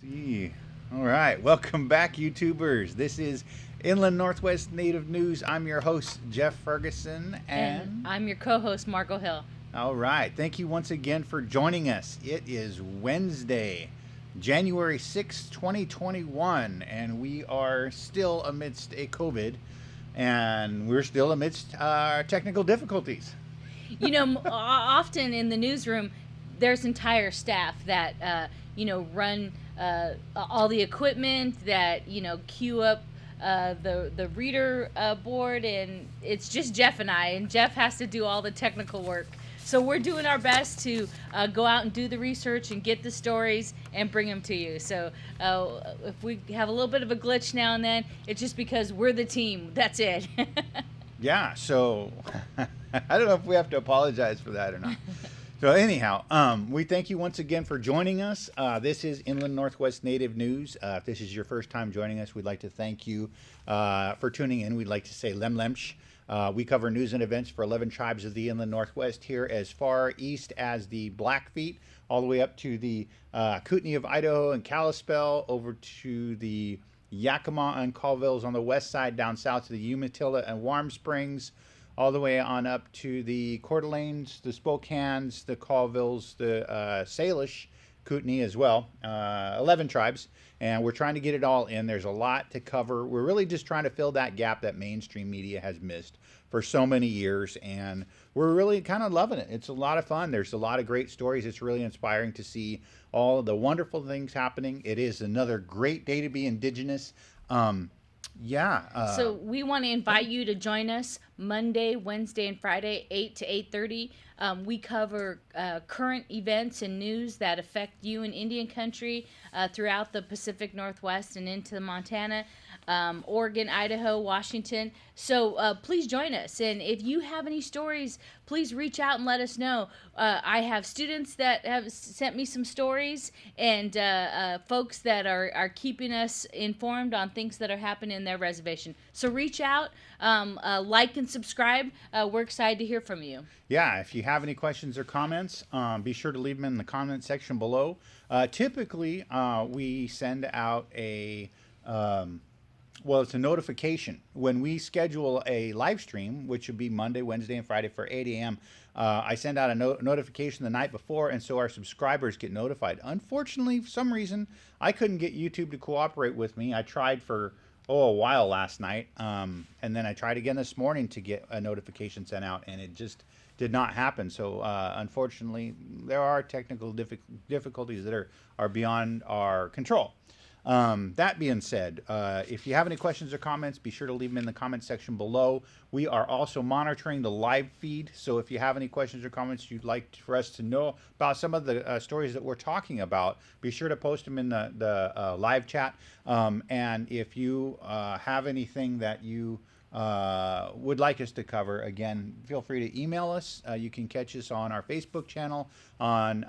See. All right. Welcome back, YouTubers. This is Inland Northwest Native News. I'm your host, Jeff Ferguson. And And I'm your co host, Margot Hill. all right. Thank you once again for joining us. It is Wednesday, January 6th, 2021, and we are still amidst a COVID, and we're still amidst technical difficulties. Often in the newsroom, there's entire staff that, run all the equipment, that, queue up the reader board, and it's just Jeff and I, and Jeff has to do all the technical work. So we're doing our best to go out and do the research and get the stories and bring them to you. So if we have a little bit of a glitch now and then, it's just because we're the team. That's it. Yeah, so I don't know if we have to apologize for that or not. So anyhow, we thank you once again for joining us. This is Inland Northwest Native News. If this is your first time joining us, we'd like to thank you for tuning in. We'd like to say Lemlemsh. We cover news and events for 11 tribes of the Inland Northwest here as far east as the Blackfeet, all the way up to the Kootenai of Idaho and Kalispell, over to the Yakima and Colvilles on the west side, down south to the Umatilla and Warm Springs, all the way on up to the Coeur d'Alenes, the Spokanes, the Colvilles, the Salish, Kootenai as well. 11 tribes, and we're trying to get it all in. There's a lot to cover. We're really just trying to fill that gap that mainstream media has missed for so many years, and we're really kind of loving it. It's a lot of fun. There's a lot of great stories. It's really inspiring to see all of the wonderful things happening. It is another great day to be Indigenous. So we want to invite you to join us Monday, Wednesday, and Friday, 8 to 8:30. We cover current events and news that affect you in Indian country throughout the Pacific Northwest and into Montana, Oregon, Idaho, Washington. So please join us. And if you have any stories, please reach out and let us know. I have students that have sent me some stories, and folks that are keeping us informed on things that are happening in their reservation. So reach out, like and subscribe. We're excited to hear from you. Yeah, if you have any questions or comments, be sure to leave them in the comment section below. Typically, we send out it's a notification when we schedule a live stream, which would be Monday, Wednesday, and Friday for 8 a.m. I send out a notification the night before, and so our subscribers get notified. Unfortunately, for some reason, I couldn't get YouTube to cooperate with me. I tried for a while last night, and then I tried again this morning to get a notification sent out, and it just did not happen. So unfortunately, there are technical difficulties that are beyond our control. That being said, if you have any questions or comments, be sure to leave them in the comment section below. We are also monitoring the live feed, so if you have any questions or comments you'd like for us to know about some of the stories that we're talking about, be sure to post them in the live chat. And if you have anything that you would like us to cover, again, feel free to email us. You can catch us on our Facebook channel on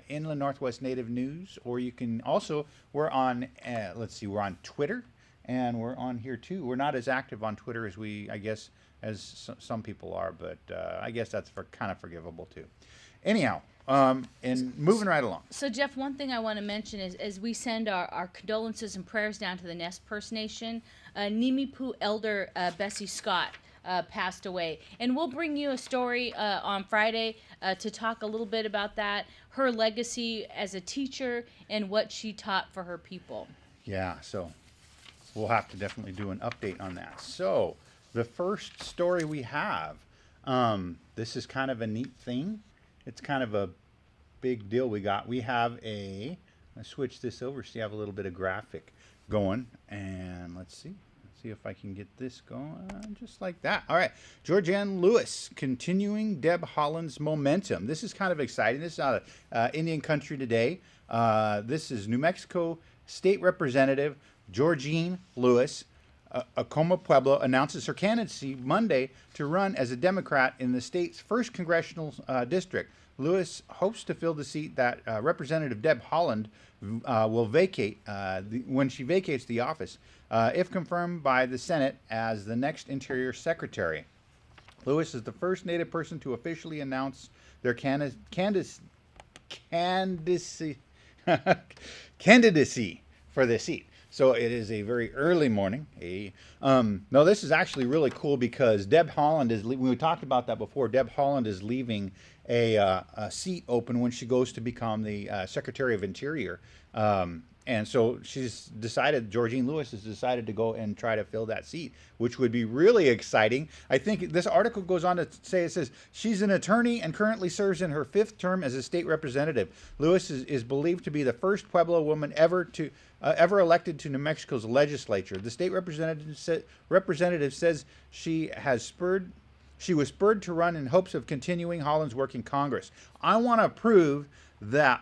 Inland Northwest Native News, or you can also, we're on, we're on Twitter, and we're on here too. We're not as active on Twitter as as some people are, but I guess that's kind of forgivable too. Anyhow, and moving right along. So, Jeff, one thing I want to mention is as we send our condolences and prayers down to the Nez Perce Nation, Nimipu Elder Bessie Scott passed away. And we'll bring you a story on Friday to talk a little bit about that, her legacy as a teacher, and what she taught for her people. Yeah, so we'll have to definitely do an update on that. So, the first story we have, this is kind of a neat thing. It's kind of a big deal we got. We have let's switch this over so you have a little bit of graphic going. And let's see if I can get this going just like that. All right, Georgianne Lewis continuing Deb Haaland's momentum. This is kind of exciting. This is out of Indian country today. This is New Mexico State Representative Georgianne Lewis. Acoma Pueblo announces her candidacy Monday to run as a Democrat in the state's first congressional district. Lewis hopes to fill the seat that Representative Deb Haaland will vacate when she vacates the office, if confirmed by the Senate as the next Interior Secretary. Lewis is the first Native person to officially announce their candidacy candidacy for this seat. So it is a very early morning. No, this is actually really cool because Deb Haaland is. We talked about that before. Deb Haaland is leaving a seat open when she goes to become the Secretary of Interior. And so she's decided, Georgene Lewis has decided to go and try to fill that seat, which would be really exciting. I think this article goes on to say, it says, she's an attorney and currently serves in her 5th term as a state representative. Lewis is believed to be the first Pueblo woman ever elected to New Mexico's legislature. The state representative says she was spurred to run in hopes of continuing Haaland's work in Congress. I want to prove that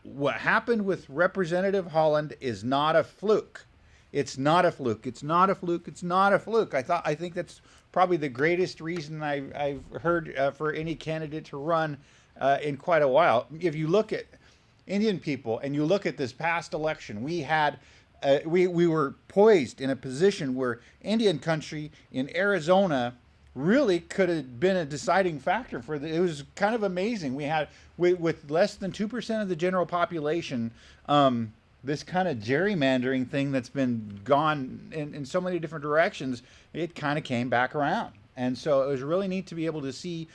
what happened with Representative Haaland is not a fluke. It's not a fluke. It's not a fluke. It's not a fluke. I think that's probably the greatest reason I've heard for any candidate to run in quite a while. If you look at Indian people and you look at this past election, we were poised in a position where Indian country in Arizona really could have been a deciding factor for it was kind of amazing. We had with less than 2% of the general population, this kind of gerrymandering thing that's been gone in so many different directions, it kind of came back around. And so it was really neat to be able to see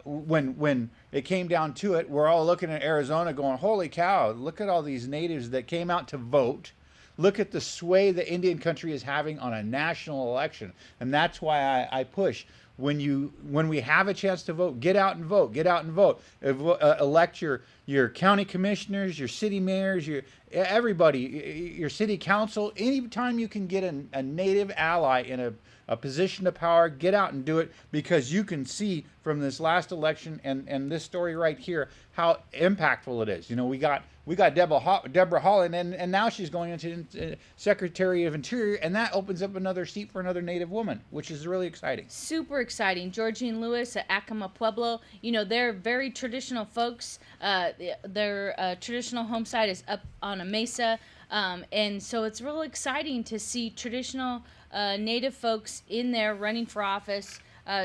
when it came down to it, we're all looking at Arizona going, holy cow, look at all these natives that came out to vote. Look at the sway the Indian country is having on a national election. And that's why I push. When we have a chance to vote, get out and vote. Get out and vote. Elect your county commissioners, your city mayors, everybody, your city council. Anytime you can get a native ally in a position of power, get out and do it, because you can see from this last election and this story right here how impactful it is. You know, we got Deborah Haaland, and now she's going into Secretary of Interior, and that opens up another seat for another Native woman, which is really exciting. Super exciting. Georgene Lewis at Acoma Pueblo, you know, they're very traditional folks. Their traditional home site is up on a mesa, and so it's really exciting to see traditional Native folks in there running for office.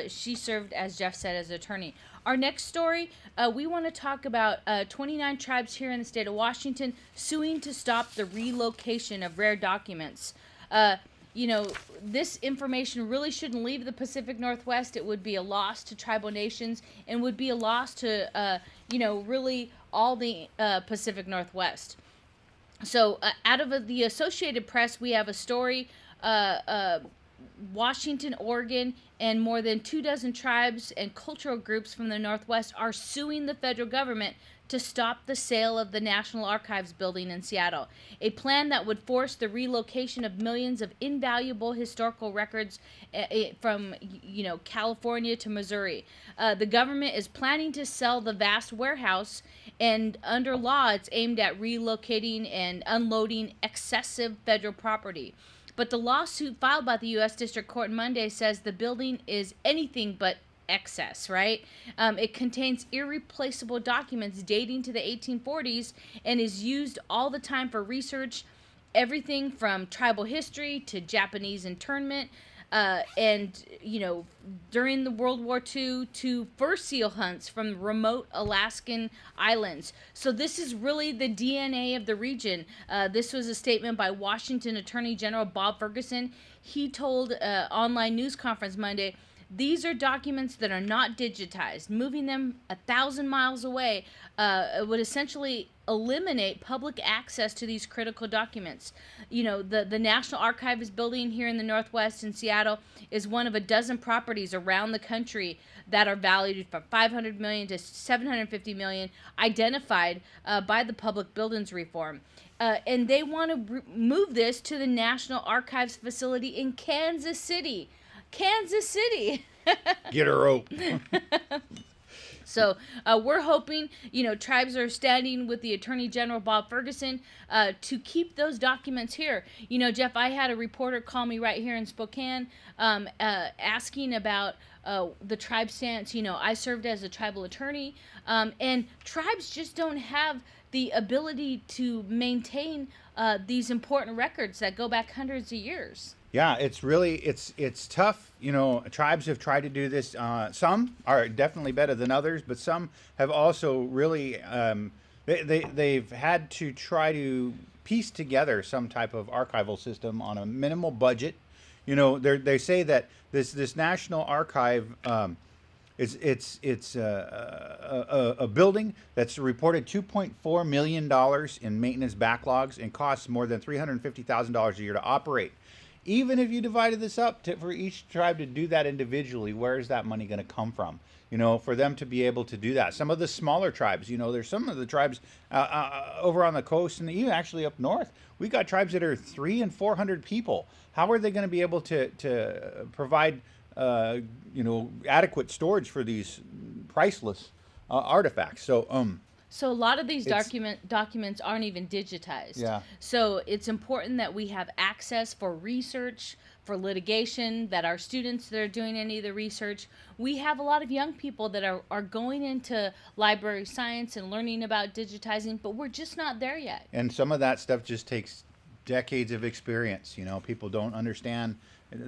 She served, as Jeff said, as attorney. Our next story, we want to talk about 29 tribes here in the state of Washington suing to stop the relocation of rare documents. You know, this information really shouldn't leave the Pacific Northwest. It would be a loss to tribal nations and would be a loss to, you know, really all the Pacific Northwest. So out of the Associated Press, we have a story, Washington, Oregon, and more than 24 tribes and cultural groups from the Northwest are suing the federal government to stop the sale of the National Archives building in Seattle, a plan that would force the relocation of millions of invaluable historical records from, you know, California to Missouri. The government is planning to sell the vast warehouse, and under law, it's aimed at relocating and unloading excessive federal property. But the lawsuit filed by the U.S. District Court Monday says the building is anything but excess, right? It contains irreplaceable documents dating to the 1840s and is used all the time for research, everything from tribal history to Japanese internment, and, you know, during the World War II to fur seal hunts from remote Alaskan islands. So this is really the DNA of the region. This was a statement by Washington Attorney General Bob Ferguson. He told online news conference Monday, these are documents that are not digitized. Moving them 1,000 miles away would essentially eliminate public access to these critical documents. You know, the National Archives building here in the Northwest in Seattle is one of a dozen properties around the country that are valued from $500 million to $750 million, identified by the Public Buildings Reform. And they want to move this to the National Archives facility in Kansas City. Kansas City. Get a rope. So we're hoping, you know, tribes are standing with the Attorney General Bob Ferguson to keep those documents here. You know, Jeff, I had a reporter call me right here in Spokane asking about the tribe stance. You know, I served as a tribal attorney, and tribes just don't have the ability to maintain these important records that go back hundreds of years. Yeah, it's tough. You know, tribes have tried to do this. Some are definitely better than others, but some have also really they've had to try to piece together some type of archival system on a minimal budget. You know, they say that this National Archive, it's a building that's reported $2.4 million in maintenance backlogs and costs more than $350,000 a year to operate. Even if you divided this up for each tribe to do that individually, where is that money going to come from? You know, for them to be able to do that. Some of the smaller tribes, you know, there's some of the tribes over on the coast and even actually up north. We got tribes that are 300 and 400 people. How are they going to be able to provide, you know, adequate storage for these priceless artifacts? So a lot of these It's- documents aren't even digitized. Yeah. So it's important that we have access for research, for litigation, that our students that are doing any of the research. We have a lot of young people that are going into library science and learning about digitizing, but we're just not there yet. And some of that stuff just takes decades of experience. You know, people don't understand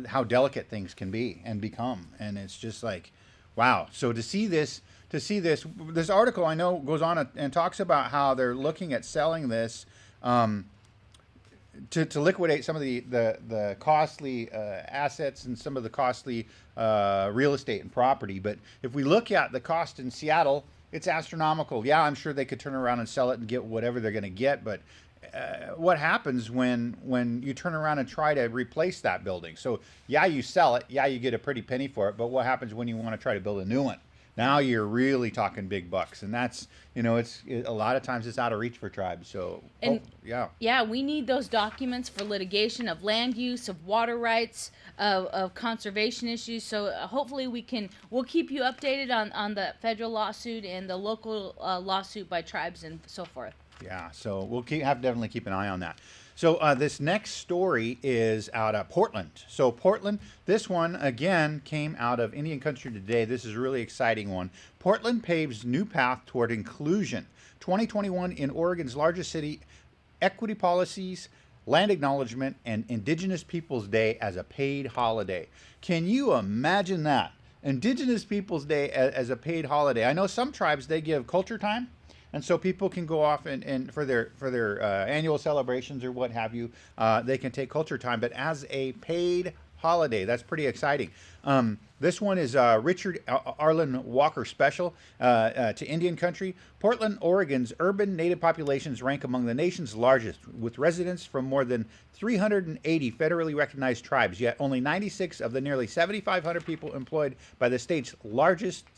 how delicate things can be and become, and it's just like, wow. So this article, I know, goes on and talks about how they're looking at selling this to liquidate some of the costly assets and some of the costly real estate and property. But if we look at the cost in Seattle, it's astronomical. Yeah, I'm sure they could turn around and sell it and get whatever they're going to get, but what happens when you turn around and try to replace that building? So yeah, you sell it. Yeah, you get a pretty penny for it. But what happens when you want to try to build a new one? Now you're really talking big bucks, and that's, you know, a lot of times it's out of reach for tribes. So And- yeah. Yeah, we need those documents for litigation of land use, of water rights, of conservation issues. So hopefully we'll keep you updated on the federal lawsuit and the local lawsuit by tribes and so forth. Yeah, so we'll definitely keep an eye on that. So this next story is out of Portland. So Portland, this one again came out of Indian Country Today. This is a really exciting one. Portland paves new path toward inclusion. 2021 in Oregon's largest city, equity policies, land acknowledgement, and Indigenous Peoples Day as a paid holiday. Can you imagine that? Indigenous Peoples Day as a paid holiday. I know some tribes, they give culture time. And so people can go off and for their annual celebrations or what have you, they can take culture time. But as a paid holiday, that's pretty exciting. This one is Richard Arlen Walker Special to Indian Country. Portland, Oregon's urban native populations rank among the nation's largest, with residents from more than 380 federally recognized tribes. Yet only 96 of the nearly 7,500 people employed by the state's largest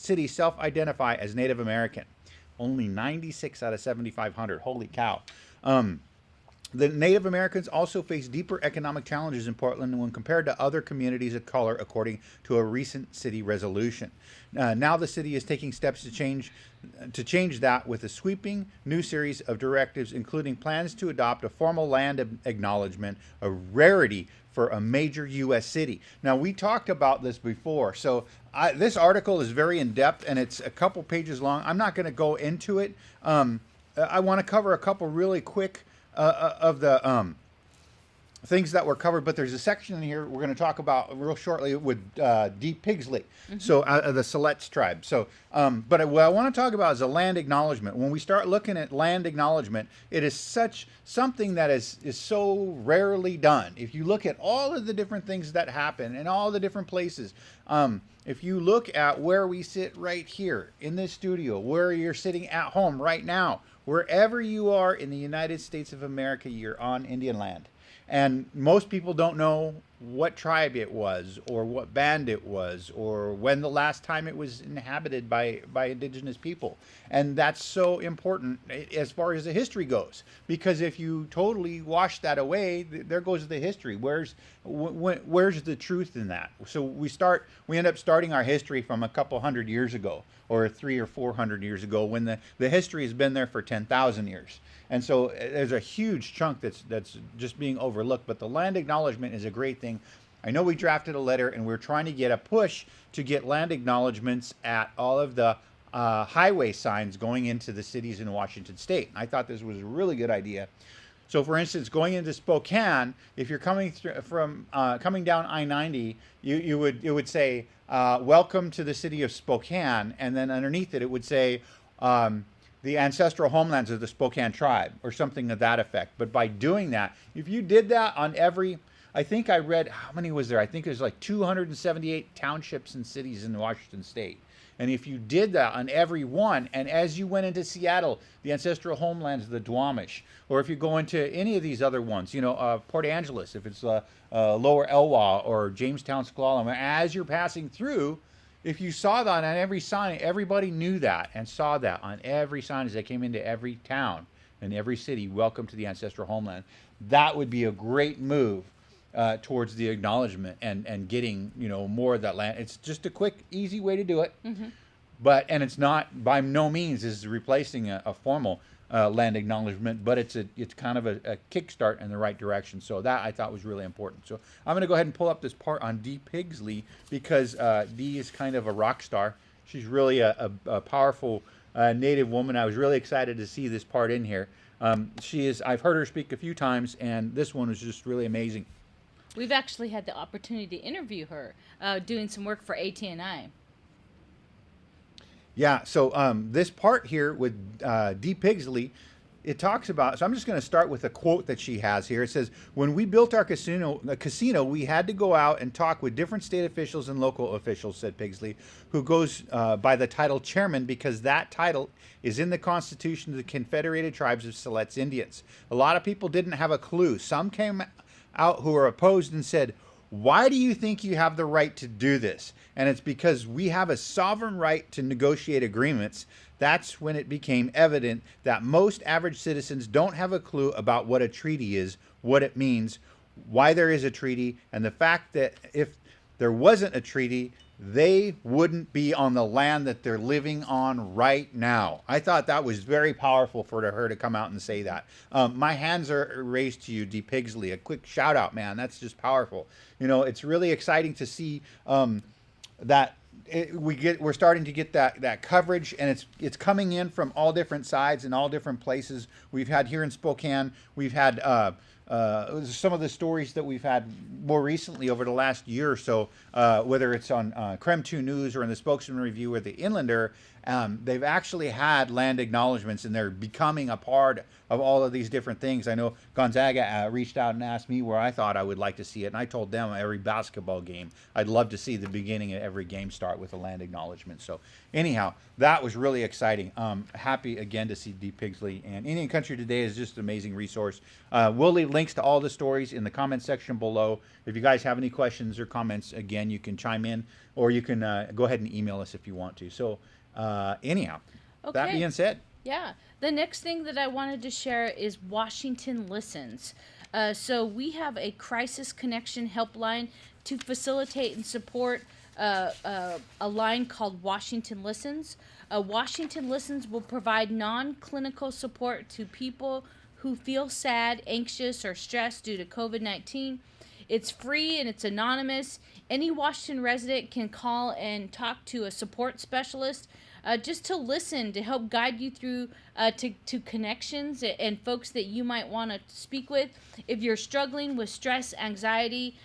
city self-identify as Native American. Only 96 out of 7,500. Holy cow. The Native Americans also face deeper economic challenges in Portland when compared to other communities of color, according to a recent city resolution. Now the city is taking steps to change that with a sweeping new series of directives, including plans to adopt a formal land acknowledgement, a rarity for a major U.S. city. Now, we talked about this before, so this article is very in-depth, and it's a couple pages long. I'm not going to go into it. I want to cover a couple really quick of the things that were covered, but there's a section in here we're going to talk about real shortly with Dee Pigsley, so the Siletz tribe. So, but what I want to talk about is a land acknowledgement. When we start looking at land acknowledgement, it is something that is so rarely done. If you look at all of the different things that happen in all the different places, if you look at where we sit right here in this studio, where you're sitting at home right now, wherever you are in the United States of America, you're on Indian land. And most people don't know what tribe it was or what band it was or when the last time it was inhabited by indigenous people. And that's so important as far as the history goes, because if you totally wash that away, there goes the history. Where's the truth in that? So we end up starting our history from a couple hundred years ago, or 300 or 400 years ago, when the history has been there for 10,000 years. And so there's a huge chunk that's just being overlooked. But the land acknowledgement is a great thing. I know we drafted a letter, and we're trying to get a push to get land acknowledgements at all of the highway signs going into the cities in Washington State. I thought this was a really good idea. So, for instance, going into Spokane, if you're coming coming down I-90, it would say, "Welcome to the city of Spokane," and then underneath it would say, the ancestral homelands of the Spokane tribe or something of that effect. But by doing that, if you did that on every, I think I read, how many was there? I think it was like 278 townships and cities in Washington State. And if you did that on every one, and as you went into Seattle, the ancestral homelands of the Duwamish, or if you go into any of these other ones, Port Angeles, if it's Lower Elwha or Jamestown, S'Klallam, as you're passing through, if you saw that on every sign, everybody knew that and saw that on every sign as they came into every town and every city, welcome to the ancestral homeland. That would be a great move towards the acknowledgement and getting more of that land. It's just a quick, easy way to do it. And it's not, by no means is replacing a formal land acknowledgement, but it's kind of a kickstart in the right direction. So that I thought was really important. So I'm going to go ahead and pull up this part on Dee Pigsley because Dee is kind of a rock star. She's really a powerful Native woman. I was really excited to see this part in here. I've heard her speak a few times, and this one was just really amazing. We've actually had the opportunity to interview her doing some work for ATNI. Yeah, so this part here with Dee Pigsley, it talks about, so I'm just going to start with a quote that she has here. It says, "When we built our casino, we had to go out and talk with different state officials and local officials," said Pigsley, who goes by the title chairman because that title is in the Constitution of the Confederated Tribes of Siletz Indians. A lot of people didn't have a clue. Some came out who were opposed and said, "Why do you think you have the right to do this?" And it's because we have a sovereign right to negotiate agreements. That's when it became evident that most average citizens don't have a clue about what a treaty is, what it means, why there is a treaty, and the fact that if there wasn't a treaty, they wouldn't be on the land that they're living on right now. I thought that was very powerful for her to come out and say that. My hands are raised to you, Dee Pigsley. A quick shout out, man. That's just powerful. It's really exciting to see that we're starting to get that coverage, and it's coming in from all different sides and all different places. We've had here in Spokane, we've had some of the stories that we've had more recently over the last year or so, whether it's on KREM 2 News or in the Spokesman Review or the Inlander, they've actually had land acknowledgements, and they're becoming a part of all of these different things. I know Gonzaga reached out and asked me where I thought I would like to see it, and I told them every basketball game, I'd love to see the beginning of every game start with a land acknowledgement. So anyhow, that was really exciting. Happy again to see Dee Pigsley, and Indian Country Today is just an amazing resource. We'll leave links to all the stories in the comment section below. If you guys have any questions or comments, again, you can chime in, or you can go ahead and email us if you want to. So anyhow, that being said. Yeah. The next thing that I wanted to share is Washington Listens. So we have a crisis connection helpline to facilitate and support a line called Washington Listens. Washington Listens will provide non-clinical support to people who feel sad, anxious, or stressed due to COVID-19. It's free and it's anonymous. Any Washington resident can call and talk to a support specialist just to listen, to help guide you through to connections and folks that you might want to speak with. If you're struggling with stress, anxiety,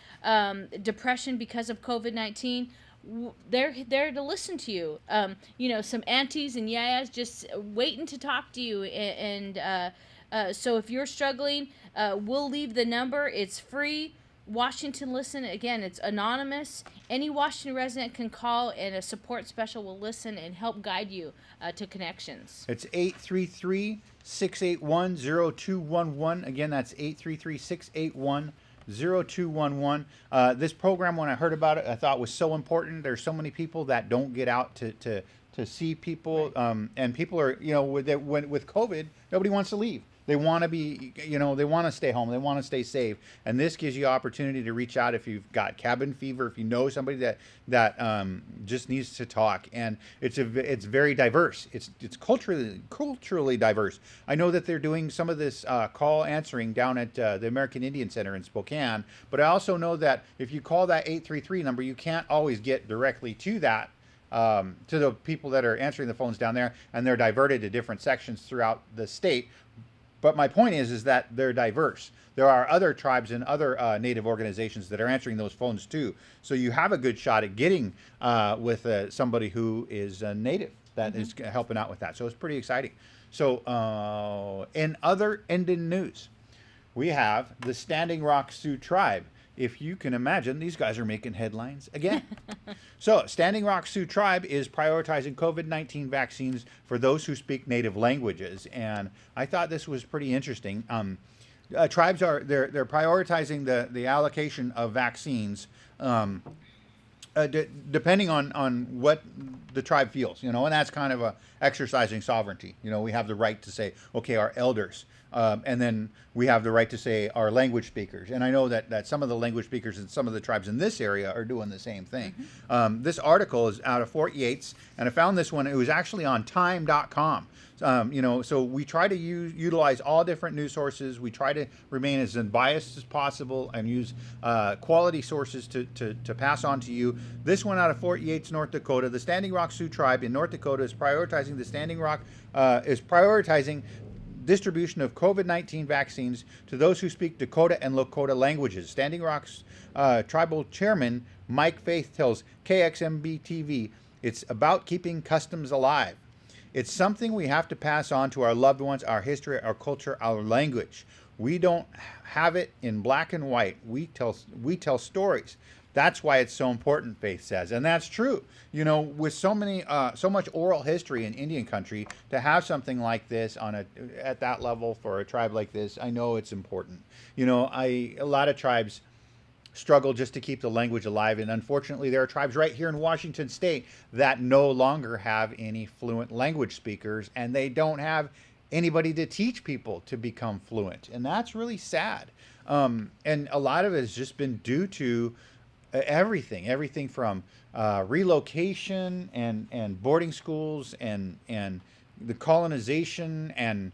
depression because of COVID-19, they're there to listen to you. Some aunties and yayas just waiting to talk to you. So if you're struggling, we'll leave the number. It's free. Washington Listen, again, it's anonymous. Any Washington resident can call, and a support special will listen and help guide you to connections. It's 833-681-0211. Again, that's 833-681-0211. This program, when I heard about it, I thought was so important. There's so many people that don't get out to see people, right. And people are, with COVID, nobody wants to leave. They want to be, they want to stay home. They want to stay safe. And this gives you opportunity to reach out if you've got cabin fever, if you know somebody that just needs to talk. And it's very diverse. It's culturally diverse. I know that they're doing some of this call answering down at the American Indian Center in Spokane. But I also know that if you call that 833 number, you can't always get directly to that. To the people that are answering the phones down there, and they're diverted to different sections throughout the state. But my point is that they're diverse. There are other tribes and other Native organizations that are answering those phones too. So you have a good shot at getting with somebody who is Native. that is helping out with that. So it's pretty exciting. So in other Indian news, we have the Standing Rock Sioux Tribe. If you can imagine, these guys are making headlines again. So, Standing Rock Sioux Tribe is prioritizing COVID-19 vaccines for those who speak native languages, and I thought this was pretty interesting. Tribes are they're prioritizing the allocation of vaccines. Depending on what the tribe feels, and that's kind of a exercising sovereignty. We have the right to say, okay, our elders, and then we have the right to say our language speakers. And I know that some of the language speakers in some of the tribes in this area are doing the same thing. This article is out of Fort Yates, and I found this one. It was actually on time.com. So we try to utilize all different news sources. We try to remain as unbiased as possible and use quality sources to pass on to you. This one out of Fort Yates, North Dakota. The Standing Rock Sioux Tribe in North Dakota is prioritizing distribution of COVID-19 vaccines to those who speak Dakota and Lakota languages. Standing Rock's tribal chairman, Mike Faith, tells KXMB TV, it's about keeping customs alive. It's something we have to pass on to our loved ones, our history, our culture, our language. We don't have it in black and white. We tell stories. That's why it's so important, Faith says. And that's true. With so much oral history in Indian country, to have something like this at that level for a tribe like this, I know it's important. A lot of tribes struggle just to keep the language alive, and unfortunately there are tribes right here in Washington state that no longer have any fluent language speakers, and they don't have anybody to teach people to become fluent, and that's really sad. And a lot of it has just been due to everything from relocation and boarding schools and the colonization and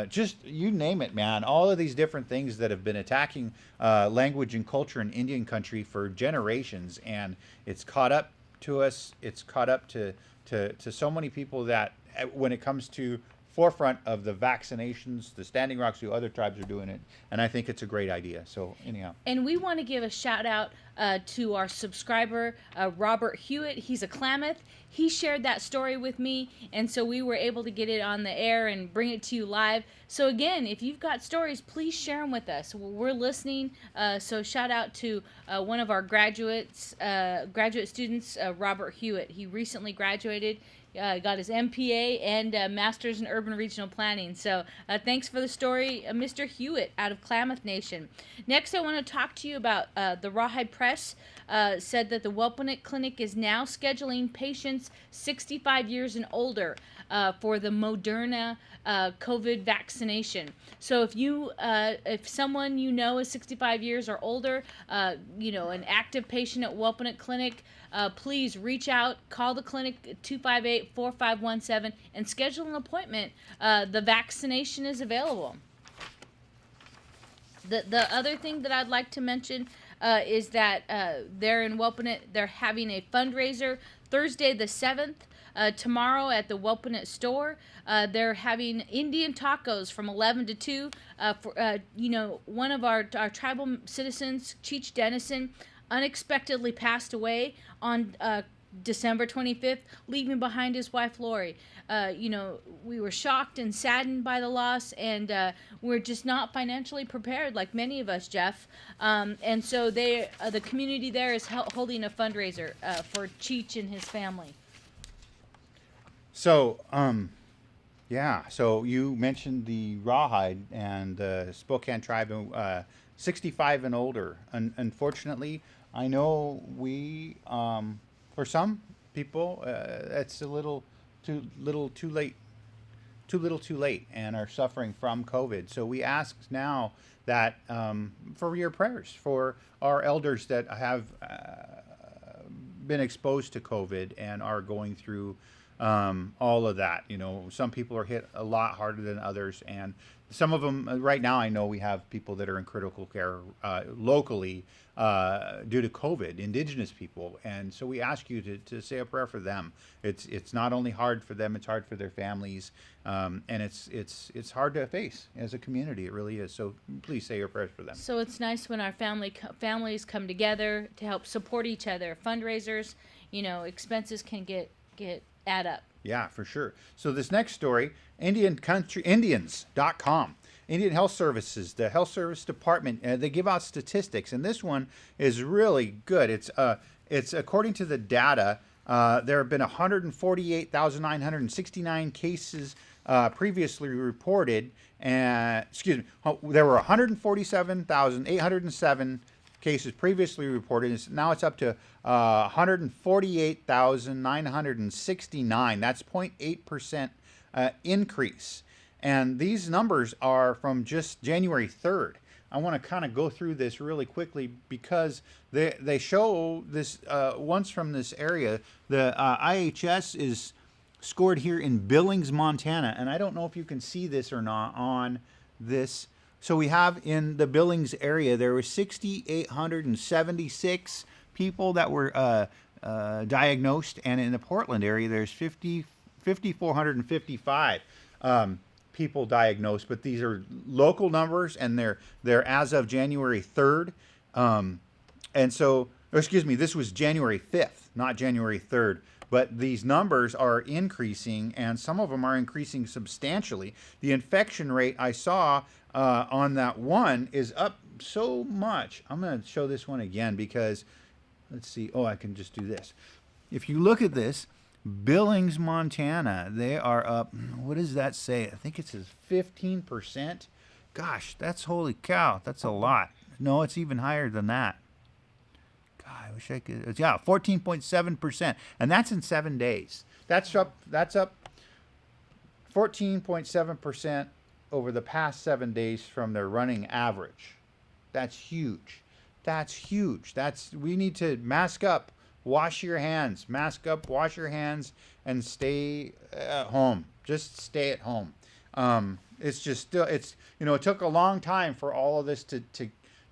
just you name it, man. All of these different things that have been attacking language and culture in Indian country for generations, and it's caught up to us. It's caught up to so many people that when it comes to forefront of the vaccinations, the Standing Rock Sioux, other tribes are doing it, and I think it's a great idea. So anyhow. And we want to give a shout out to our subscriber, Robert Hewitt. He's a Klamath. He shared that story with me, and so we were able to get it on the air and bring it to you live. So again, if you've got stories, please share them with us. We're listening. So shout out to one of our graduate students, Robert Hewitt. He recently graduated. Got his MPA and Master's in Urban Regional Planning. So thanks for the story, Mr. Hewitt out of Klamath Nation. Next, I want to talk to you about the Rawhide Press said that the Wellpinit Clinic is now scheduling patients 65 years and older for the Moderna COVID vaccination. So if someone is 65 years or older, an active patient at Wellpinit Clinic, please reach out, call the clinic 258-4517 and schedule an appointment. The vaccination is available. The other thing that I'd like to mention is that they're in Wellpinit. They're having a fundraiser Thursday the 7th. Tomorrow at the Wellpinit store, they're having Indian tacos from 11 to 2. One of our tribal citizens, Cheech Dennison, unexpectedly passed away on December 25th, leaving behind his wife, Lori. We were shocked and saddened by the loss, and we're just not financially prepared like many of us, Jeff. And so the community there is holding a fundraiser for Cheech and his family. So, so you mentioned the Rawhide and the Spokane tribe, 65 and older. Unfortunately, I know for some people, it's a little too late, and are suffering from COVID. So we ask now that for your prayers for our elders that have been exposed to COVID and are going through all of that. Some people are hit a lot harder than others, and some of them right now, I know we have people that are in critical care locally due to COVID, indigenous people, and so we ask you to say a prayer for them. It's not only hard for them, it's hard for their families, and it's hard to face as a community. It really is. So please say your prayers for them. So it's nice when our families come together to help support each other. Fundraisers, expenses can get add up. Yeah, for sure. So this next story, Indians.com. Indian Health Services, the Health Service Department, they give out statistics, and this one is really good. It's according to the data, there have been 148,969 cases previously reported, and there were 147,807 cases previously reported. Now it's up to 148,969. That's 0.8% increase. And these numbers are from just January 3rd. I want to kind of go through this really quickly because they show this once from this area. The IHS is scored here in Billings, Montana. And I don't know if you can see this or not on this. So we have in the Billings area, there were 6,876 people that were diagnosed. And in the Portland area, there's 5,455 people diagnosed. But these are local numbers, and they're as of January 3rd. And so, excuse me, this was January 5th, not January 3rd. But these numbers are increasing, and some of them are increasing substantially. The infection rate I saw on that one is up so much. I'm going to show this one again because, let's see. Oh, I can just do this. If you look at this, Billings, Montana, they are up. What does that say? I think it says 15%. Gosh, that's holy cow. That's a lot. No, it's even higher than that. God, I wish I could. Yeah, 14.7%, and that's in 7 days. That's up 14.7% over the past 7 days from their running average. That's huge. That's huge. We need to mask up. Wash your hands, mask up, wash your hands, and stay at home. Just stay at home. It's just still, it took a long time for all of this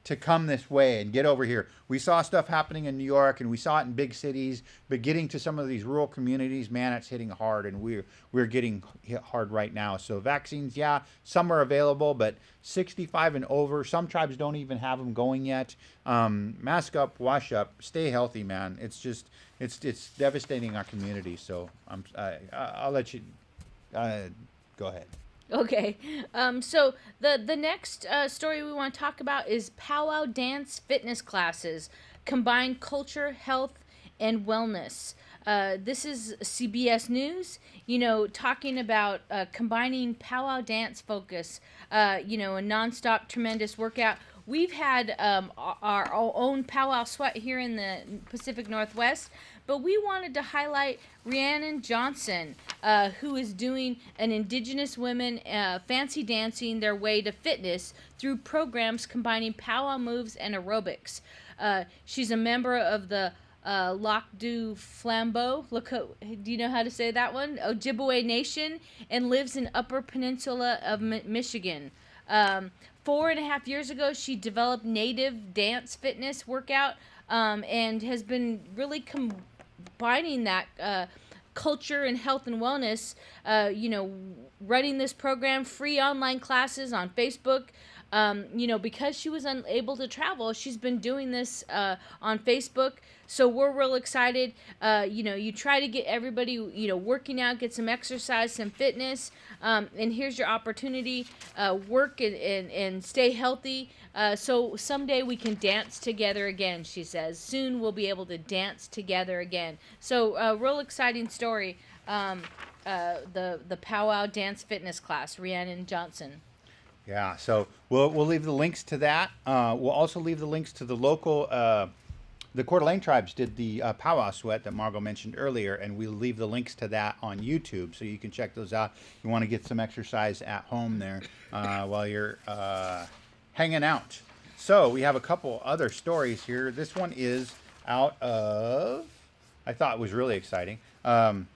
to come this way and get over here. We saw stuff happening in New York, and we saw it in big cities, but getting to some of these rural communities, man, it's hitting hard, and we're getting hit hard right now. So vaccines, yeah, some are available, but 65 and over, some tribes don't even have them going yet. Mask up, wash up, stay healthy, man. It's just, it's devastating our community. So I'll let you go ahead. Okay, so the next story we want to talk about is powwow dance fitness classes, combine culture, health, and wellness. This is CBS News, talking about combining powwow dance focus, a nonstop tremendous workout. We've had our own powwow sweat here in the Pacific Northwest, but we wanted to highlight Rhiannon Johnson, who is doing an Indigenous women fancy dancing their way to fitness through programs combining powwow moves and aerobics. She's a member of the Lac du Flambeau, do you know how to say that one? Ojibwe Nation, and lives in Upper Peninsula of Michigan. 4.5 years ago, she developed native dance fitness workout and has been really combining that culture and health and wellness, running this program, free online classes on Facebook. Because she was unable to travel, she's been doing this on Facebook. So we're real excited. You try to get everybody, working out, get some exercise, some fitness. And here's your opportunity. Work and stay healthy. So someday we can dance together again, she says. Soon we'll be able to dance together again. So real exciting story. The powwow dance fitness class, Rhiannon Johnson. Yeah, so we'll leave the links to that. We'll also leave the links to the local, the Coeur d'Alene tribes did the powwow sweat that Margot mentioned earlier, and we'll leave the links to that on YouTube, so you can check those out. You want to get some exercise at home there while you're hanging out. So we have a couple other stories here. This one is out of, I thought it was really exciting.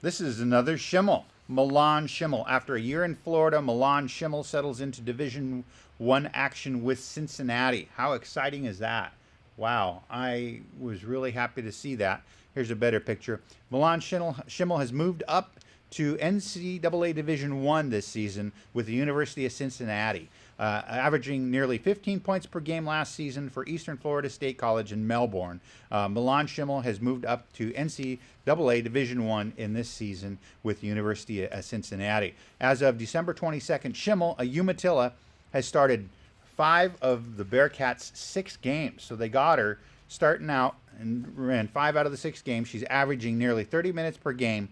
This is another Schimmel. Milan Schimmel. After a year in Florida, Milan Schimmel settles into Division I action with Cincinnati. How exciting is that? Wow, I was really happy to see that. Here's a better picture. Milan Schimmel has moved up to NCAA Division I this season with the University of Cincinnati, averaging nearly 15 points per game last season for Eastern Florida State College in Melbourne. Milan Schimmel has moved up to NCAA Division I in this season with the University of Cincinnati. As of December 22nd, Schimmel, a Umatilla, has started 5 of the Bearcats' 6 games. So they got her starting out and ran 5 out of the 6 games. She's averaging nearly 30 minutes per game,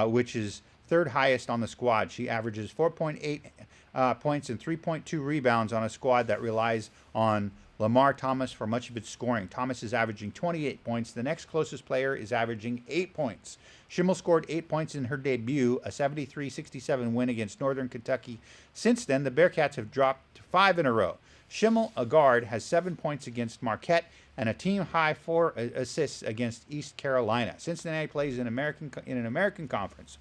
which is third highest on the squad. She averages 4.8 points and 3.2 rebounds on a squad that relies on Lamar Thomas for much of its scoring. Thomas is averaging 28 points. The next closest player is averaging 8 points. Schimmel scored 8 points in her debut, a 73-67 win against Northern Kentucky. Since then, the Bearcats have dropped to 5 in a row. Schimmel, a guard, has 7 points against Marquette and a team-high 4 assists against East Carolina. Cincinnati plays in an American conference.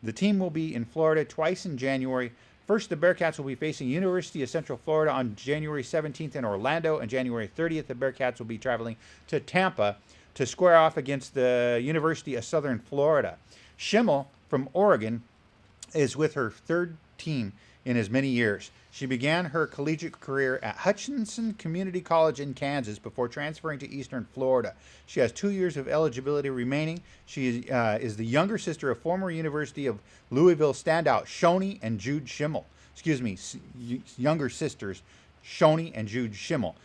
The team will be in Florida twice in January. First, the Bearcats will be facing University of Central Florida on January 17th in Orlando, and January 30th, the Bearcats will be traveling to Tampa to square off against the University of Southern Florida. Schimmel from Oregon is with her 3rd team in as many years. She began her collegiate career at Hutchinson Community College in Kansas before transferring to Eastern Florida. She has 2 years of eligibility remaining. She is the younger sister of former University of Louisville standout Shoni and Jude Schimmel. Younger sisters Shoni and Jude Schimmel,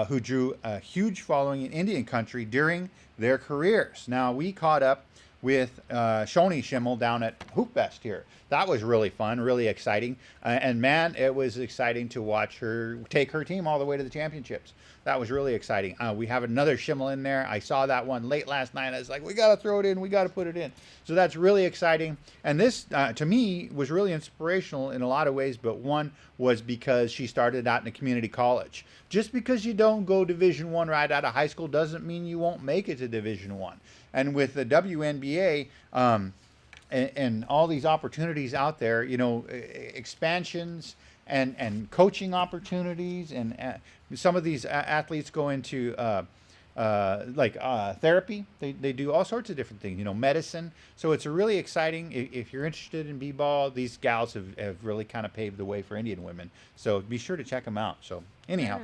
who drew a huge following in Indian country during their careers. Now, we caught up with Shoni Schimmel down at Hoop Fest here. That was really fun, really exciting. And man, it was exciting to watch her take her team all the way to the championships. That was really exciting. We have another Schimmel in there. I saw that one late last night. I was like, we got to throw it in. We got to put it in. So that's really exciting. And this, to me, was really inspirational in a lot of ways. But one was because she started out in a community college. Just because you don't go Division I right out of high school doesn't mean you won't make it to Division I. And with the WNBA and all these opportunities out there, you know, expansions and coaching opportunities, and some of these athletes go into therapy. They do all sorts of different things, you know, medicine. So it's a really exciting. If you're interested in b-ball, these gals have really kind of paved the way for Indian women. So be sure to check them out. So anyhow,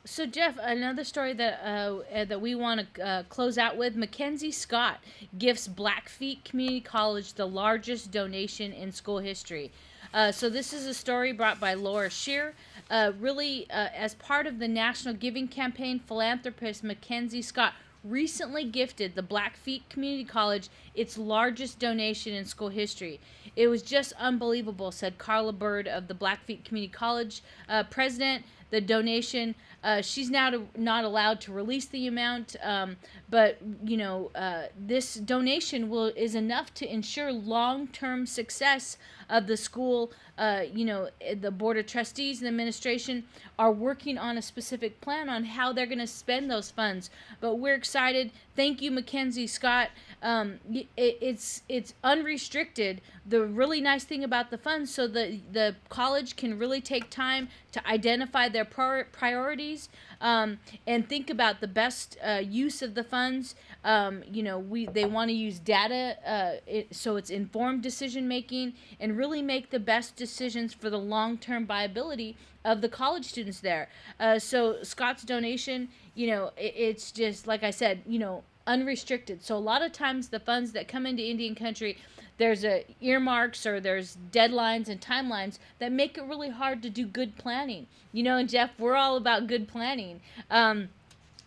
So Jeff, another story that that we want to close out with: Mackenzie Scott gifts Blackfeet Community College the largest donation in school history. So this is a story brought by Laura Shear. As part of the National Giving Campaign, philanthropist Mackenzie Scott recently gifted the Blackfeet Community College its largest donation in school history. It was just unbelievable, said Carla Bird of the Blackfeet Community College president. The donation, she's now not allowed to release the amount, but this donation is enough to ensure long-term success of the school. The board of trustees and administration are working on a specific plan on how they're going to spend those funds. But we're excited. Thank you, Mackenzie Scott. It's unrestricted. The really nice thing about the funds, so the college can really take time to identify their priorities and think about the best use of the funds. They want to use data so it's informed decision making and really make the best decisions for the long-term viability of the college students there. So Scott's donation, it's just, like I said, unrestricted. So a lot of times the funds that come into Indian country, there's earmarks or there's deadlines and timelines that make it really hard to do good planning. And Jeff, we're all about good planning.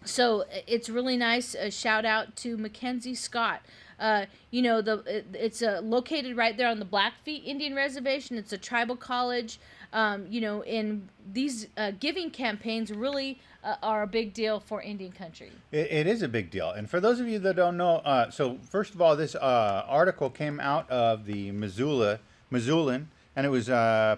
So it's really nice. A shout out to Mackenzie Scott. It's located right there on the Blackfeet Indian Reservation. It's a tribal college. And these giving campaigns really are a big deal for Indian country. It is a big deal. And for those of you that don't know, so first of all, this article came out of the Missoulian, and it was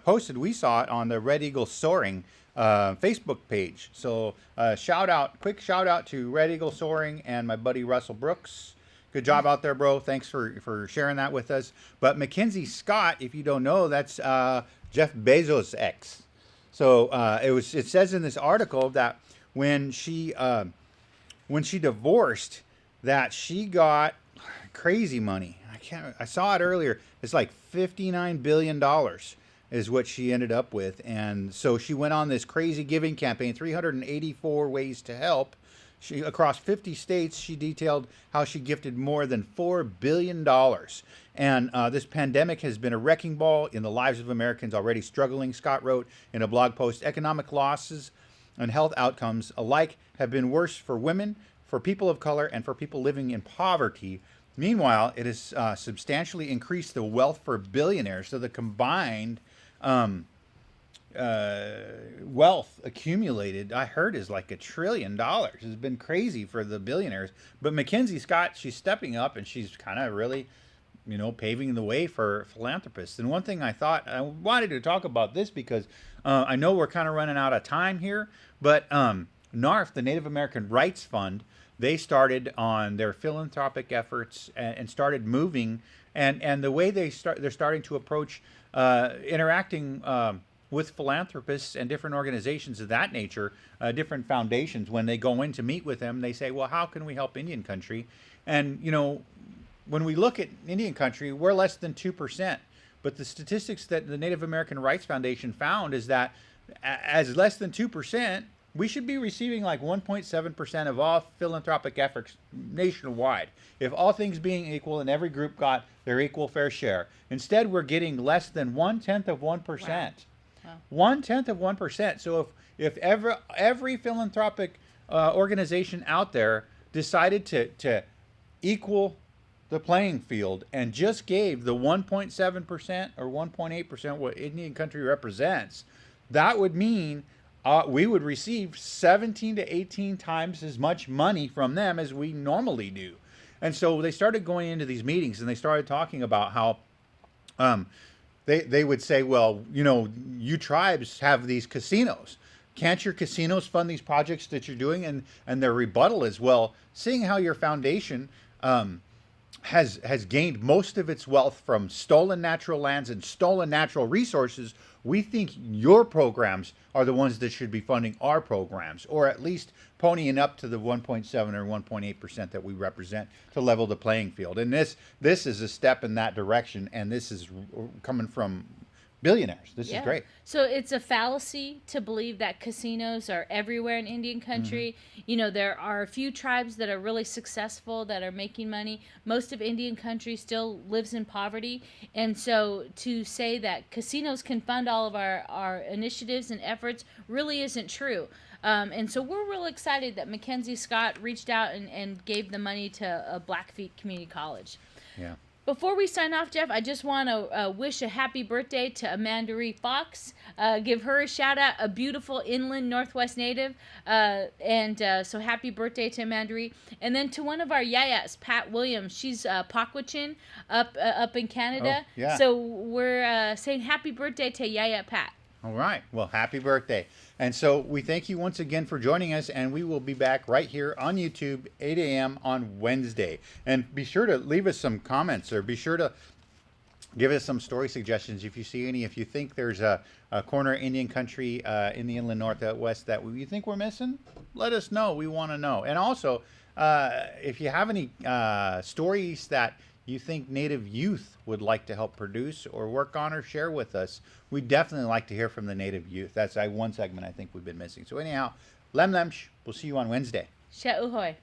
posted. We saw it on the Red Eagle Soaring Facebook page. So quick shout out to Red Eagle Soaring and my buddy Russell Brooks. Good job out there, bro. Thanks for sharing that with us. But Mackenzie Scott, if you don't know, that's Jeff Bezos' ex. So it says in this article that when she divorced, that she got, crazy money. I saw it earlier. It's like $59 billion is what she ended up with. And so she went on this crazy giving campaign, 384 ways to help. She, across 50 states, she detailed how she gifted more than $4 billion. And this pandemic has been a wrecking ball in the lives of Americans already struggling. Scott wrote in a blog post, economic losses and health outcomes alike have been worse for women, for people of color, and for people living in poverty. Meanwhile, it has substantially increased the wealth for billionaires. So the combined wealth accumulated, I heard, is like $1 trillion. It's been crazy for the billionaires. But Mackenzie Scott, she's stepping up, and she's kind of really, paving the way for philanthropists. And one thing I thought, I wanted to talk about this because I know we're kind of running out of time here, but NARF, the Native American Rights Fund, they started on their philanthropic efforts and started moving, and the way they're starting to approach interacting with philanthropists and different organizations of that nature, different foundations. When they go in to meet with them, they say, well, how can we help Indian country? And, when we look at Indian country, we're less than 2%. But the statistics that the Native American Rights Foundation found is that as less than 2%, we should be receiving like 1.7% of all philanthropic efforts nationwide. If all things being equal and every group got their equal fair share. Instead, we're getting less than 1/10 of 1%. Wow. 1/10 of 1%. So if every philanthropic organization out there decided to equal the playing field and just gave the 1.7% or 1.8% what Indian country represents, that would mean we would receive 17 to 18 times as much money from them as we normally do. And so they started going into these meetings and they started talking about how they would say, well, you tribes have these casinos. Can't your casinos fund these projects that you're doing? And their rebuttal is, well, seeing how your foundation has gained most of its wealth from stolen natural lands and stolen natural resources, we think your programs are the ones that should be funding our programs, or at least ponying up to the 1.7 or 1.8% that we represent to level the playing field. And this is a step in that direction, and this is coming from billionaires. This is great. So it's a fallacy to believe that casinos are everywhere in Indian country. Mm-hmm. There are a few tribes that are really successful, that are making money. Most of Indian country still lives in poverty. And so to say that casinos can fund all of our initiatives and efforts really isn't true. And so we're real excited that Mackenzie Scott reached out and gave the money to Blackfeet Community College. Yeah. Before we sign off, Jeff, I just want to wish a happy birthday to Amanda Ree Fox. Give her a shout out, a beautiful inland Northwest native. So happy birthday to Amanda Ree. And then to one of our yayas, Pat Williams. She's Paquachin up in Canada. Oh, yeah. So we're saying happy birthday to Yaya Pat. All right. Well, happy birthday. And so we thank you once again for joining us, and we will be back right here on YouTube, 8 a.m. on Wednesday. And be sure to leave us some comments, or be sure to give us some story suggestions if you see any. If you think there's a corner Indian country in the inland Northwest that you think we're missing, let us know. We want to know. And also, if you have any stories that you think Native youth would like to help produce or work on or share with us, we'd definitely like to hear from the Native youth. That's one segment I think we've been missing. So anyhow, Lem Lemsh, we'll see you on Wednesday. Sha'uhoi.